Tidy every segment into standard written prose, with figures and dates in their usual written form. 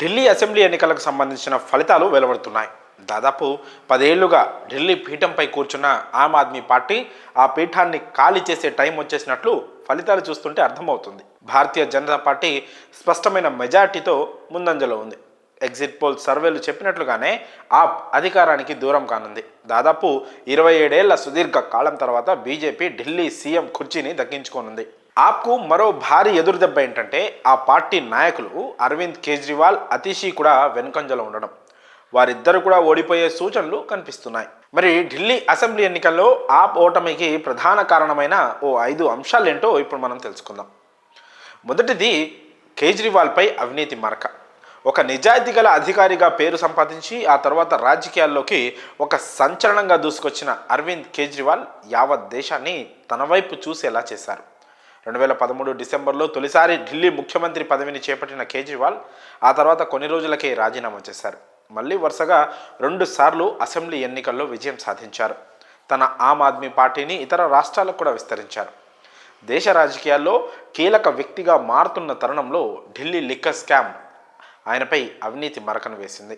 Delhi assembly ఎన్నికలకు సంబంధించిన ఫలితాలు వెలువడుతున్నాయి. దాదాపు 10 ఏళ్లుగా ఢిల్లీ పీఠంపై కూర్చున్న ఆమ్ ఆద్మీ పార్టీ ఆ పీఠాన్ని ఖాళీ చేసే టైం వచ్చేసినట్లు ఫలితాలు చూస్తుంటే అర్థమవుతుంది. భారతీయ జనతా పార్టీ స్పష్టమైన మెజార్టీతో ముందంజలో ఉంది. ఎగ్జిట్ పోల్ సర్వేలు చెప్పినట్లుగానే ఆప్ అధికారానికి దూరం కానుంది. దాదాపు 27 ఏళ్ల సుదీర్ఘ కాలం తర్వాత బీజేపీ ఢిల్లీ సీఎం కుర్చీని దక్కించుకోనుంది. ఆప్కు మరో భారీ ఎదురుదెబ్బ ఏంటంటే ఆ పార్టీ నాయకులు అరవింద్ కేజ్రీవాల్, అతిషి కూడా వెనుకంజలో ఉండడం. వారిద్దరు కూడా ఓడిపోయే సూచనలు కనిపిస్తున్నాయి. మరి ఢిల్లీ అసెంబ్లీ ఎన్నికల్లో ఆప్ ఓటమికి ప్రధాన కారణమైన ఓ 5 అంశాలేంటో ఇప్పుడు మనం తెలుసుకుందాం. మొదటిది కేజ్రీవాల్పై అవినీతి మరక. ఒక నిజాయితీ గల అధికారిగా పేరు సంపాదించి ఆ తర్వాత రాజకీయాల్లోకి ఒక సంచలనంగా దూసుకొచ్చిన అరవింద్ కేజ్రీవాల్ యావత్ దేశాన్ని తన వైపు చూసేలా చేశారు. 2013 డిసెంబర్లో తొలిసారి ఢిల్లీ ముఖ్యమంత్రి పదవిని చేపట్టిన కేజ్రీవాల్ ఆ తర్వాత కొన్ని రోజులకే రాజీనామా చేశారు. మళ్ళీ వరుసగా 2 సార్లు అసెంబ్లీ ఎన్నికల్లో విజయం సాధించారు. తన ఆమ్ ఆద్మీ పార్టీని ఇతర రాష్ట్రాలకు కూడా విస్తరించారు. దేశ రాజకీయాల్లో కీలక వ్యక్తిగా మారుతున్న తరుణంలో ఢిల్లీ లిక్కర్ స్కామ్ ఆయనపై అవినీతి మరకను వేసింది.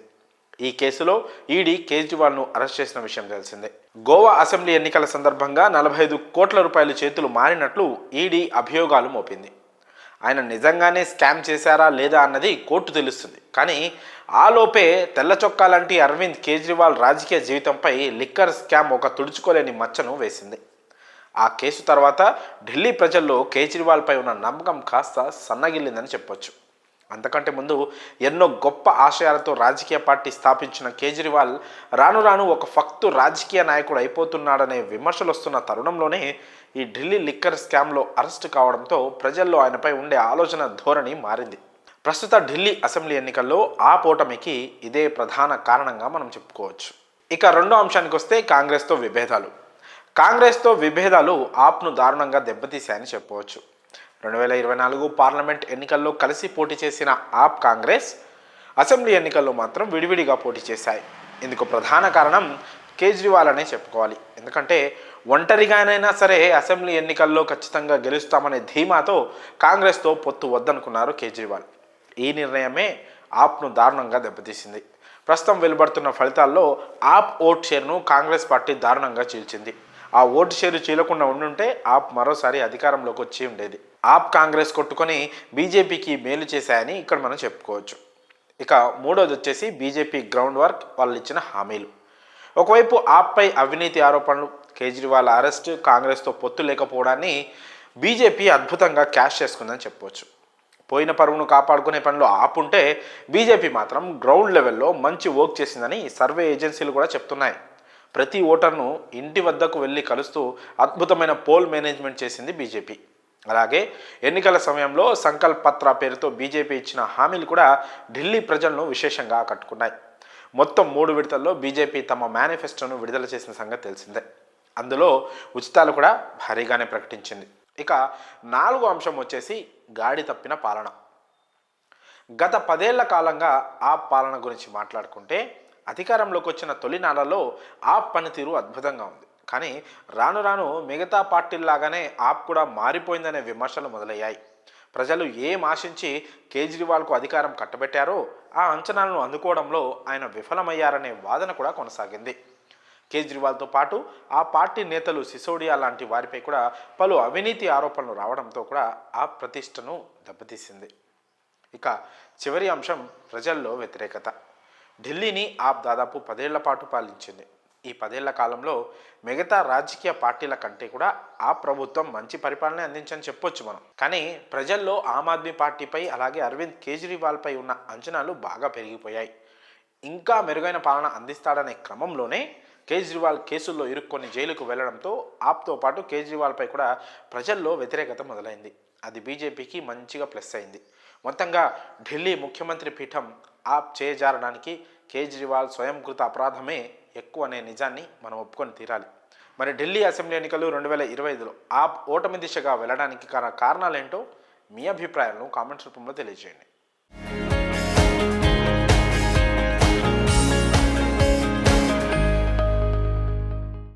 ఈ కేసులో ఈడీ కేజ్రీవాల్ను అరెస్ట్ చేసిన విషయం తెలిసిందే. గోవా అసెంబ్లీ ఎన్నికల సందర్భంగా 45 కోట్ల రూపాయల చేతులు మారినట్లు ఈడీ అభియోగాలు మోపింది. ఆయన నిజంగానే స్కామ్ చేశారా లేదా అన్నది కోర్టు తెలుస్తుంది. కానీ ఆలోపే తెల్ల చొక్కా లాంటి అరవింద్ కేజ్రీవాల్ రాజకీయ జీవితంపై లిక్కర్ స్కామ్ ఒక తుడుచుకోలేని మచ్చను వేసింది. ఆ కేసు తర్వాత ఢిల్లీ ప్రజల్లో కేజ్రీవాల్పై ఉన్న నమ్మకం కాస్త సన్నగిల్లిందని చెప్పొచ్చు. అంతకంటే ముందు ఎన్నో గొప్ప ఆశయాలతో రాజకీయ పార్టీ స్థాపించిన కేజ్రీవాల్ రాను రాను ఒక ఫక్తు రాజకీయ నాయకుడు అయిపోతున్నాడనే విమర్శలు వస్తున్న తరుణంలోనే ఈ ఢిల్లీ లిక్కర్ స్కామ్లో అరెస్టు కావడంతో ప్రజల్లో ఆయనపై ఉండే ఆలోచన ధోరణి మారింది. ప్రస్తుత ఢిల్లీ అసెంబ్లీ ఎన్నికల్లో ఆ ఓటమికి ఇదే ప్రధాన కారణంగా మనం చెప్పుకోవచ్చు. ఇక రెండో అంశానికి వస్తే కాంగ్రెస్తో విభేదాలు ఆప్ను దారుణంగా దెబ్బతీశాయని చెప్పవచ్చు. 2024 పార్లమెంట్ ఎన్నికల్లో కలిసి పోటీ చేసిన ఆప్, కాంగ్రెస్ అసెంబ్లీ ఎన్నికల్లో మాత్రం విడివిడిగా పోటీ చేశాయి. ఇందుకు ప్రధాన కారణం కేజ్రీవాల్ అనే చెప్పుకోవాలి. ఎందుకంటే ఒంటరిగానైనా సరే అసెంబ్లీ ఎన్నికల్లో ఖచ్చితంగా గెలుస్తామనే ధీమాతో కాంగ్రెస్తో పొత్తు వద్దనుకున్నారు కేజ్రీవాల్. ఈ నిర్ణయమే ఆప్ను దారుణంగా దెబ్బతీసింది. ప్రస్తుతం వెలువడుతున్న ఫలితాల్లో ఆప్ ఓట్ షేర్ను కాంగ్రెస్ పార్టీ దారుణంగా చీల్చింది. ఆ ఓటు షేరు చీలకుండా ఉండుంటే ఆప్ మరోసారి అధికారంలోకి వచ్చి ఉండేది. ఆప్, కాంగ్రెస్ కొట్టుకొని బీజేపీకి మేలు చేశాయని ఇక్కడ మనం చెప్పుకోవచ్చు. ఇక మూడోది వచ్చేసి బీజేపీ గ్రౌండ్ వర్క్, వాళ్ళు ఇచ్చిన హామీలు. ఒకవైపు ఆప్పై అవినీతి ఆరోపణలు, కేజ్రీవాల్ అరెస్ట్, కాంగ్రెస్తో పొత్తు లేకపోవడాన్ని బీజేపీ అద్భుతంగా క్యాష్ చేసుకుందని చెప్పవచ్చు. పోయిన పరువును కాపాడుకునే పనిలో ఆపుంటే బీజేపీ మాత్రం గ్రౌండ్ లెవెల్లో మంచి వర్క్ చేసిందని సర్వే ఏజెన్సీలు కూడా చెప్తున్నాయి. ప్రతి ఓటర్ను ఇంటి వద్దకు వెళ్ళి కలుస్తూ అద్భుతమైన పోల్ మేనేజ్మెంట్ చేసింది బీజేపీ. అలాగే ఎన్నికల సమయంలో సంకల్ప్ పత్ర పేరుతో బీజేపీ ఇచ్చిన హామీలు కూడా ఢిల్లీ ప్రజలను విశేషంగా ఆకట్టుకున్నాయి. మొత్తం 3 విడతల్లో బీజేపీ తమ మేనిఫెస్టోను విడుదల చేసిన సంగతి తెలిసిందే. అందులో ఉచితాలు కూడా భారీగానే ప్రకటించింది. ఇక 4వ అంశం వచ్చేసి గాడి తప్పిన పాలన. గత 10 ఏళ్ల కాలంగా ఆ పాలన గురించి మాట్లాడుకుంటే అధికారంలోకి వచ్చిన తొలినాళ్లలో ఆప్ పనితీరు అద్భుతంగా ఉంది. కానీ రాను రాను మిగతా పార్టీల్లాగానే ఆప్ కూడా మారిపోయిందనే విమర్శలు మొదలయ్యాయి. ప్రజలు ఏం ఆశించి కేజ్రీవాల్కు అధికారం కట్టబెట్టారో ఆ అంచనాలను అందుకోవడంలో ఆయన విఫలమయ్యారనే వాదన కూడా కొనసాగింది. కేజ్రీవాల్తో పాటు ఆ పార్టీ నేతలు సిసోడియా లాంటి వారిపై కూడా పలు అవినీతి ఆరోపణలు రావడంతో కూడా ఆ ప్రతిష్టను దెబ్బతీసింది. ఇక చివరి అంశం ప్రజల్లో వ్యతిరేకత. ఢిల్లీని ఆప్ దాదాపు 10 ఏళ్ల పాటు పాలించింది. ఈ 10 ఏళ్ల కాలంలో మిగతా రాజకీయ పార్టీల కంటే కూడా ఆ ప్రభుత్వం మంచి పరిపాలన అందించని చెప్పొచ్చు మనం. కానీ ప్రజల్లో ఆమ్ ఆద్మీ పార్టీపై అలాగే అరవింద్ కేజ్రీవాల్పై ఉన్న అంచనాలు బాగా పెరిగిపోయాయి. ఇంకా మెరుగైన పాలన అందిస్తాడనే క్రమంలోనే కేజ్రీవాల్ కేసుల్లో ఇరుక్కొని జైలుకు వెళ్లడంతో ఆప్తో పాటు కేజ్రీవాల్పై కూడా ప్రజల్లో వ్యతిరేకత మొదలైంది. అది బీజేపీకి మంచిగా ప్లస్ అయింది. మొత్తంగా ఢిల్లీ ముఖ్యమంత్రి పీఠం ఆప్ చేజారడానికి కేజ్రీవాల్ స్వయంకృత అపరాధమే ఎక్కువ అనే నిజాన్ని మనం ఒప్పుకొని తీరాలి. మరి ఢిల్లీ అసెంబ్లీ ఎన్నికలు 2025లో ఆప్ ఓటమి దిశగా వెళ్ళడానికి కారణాలేంటో మీ అభిప్రాయాలను కామెంట్స్ రూపంలో తెలియజేయండి.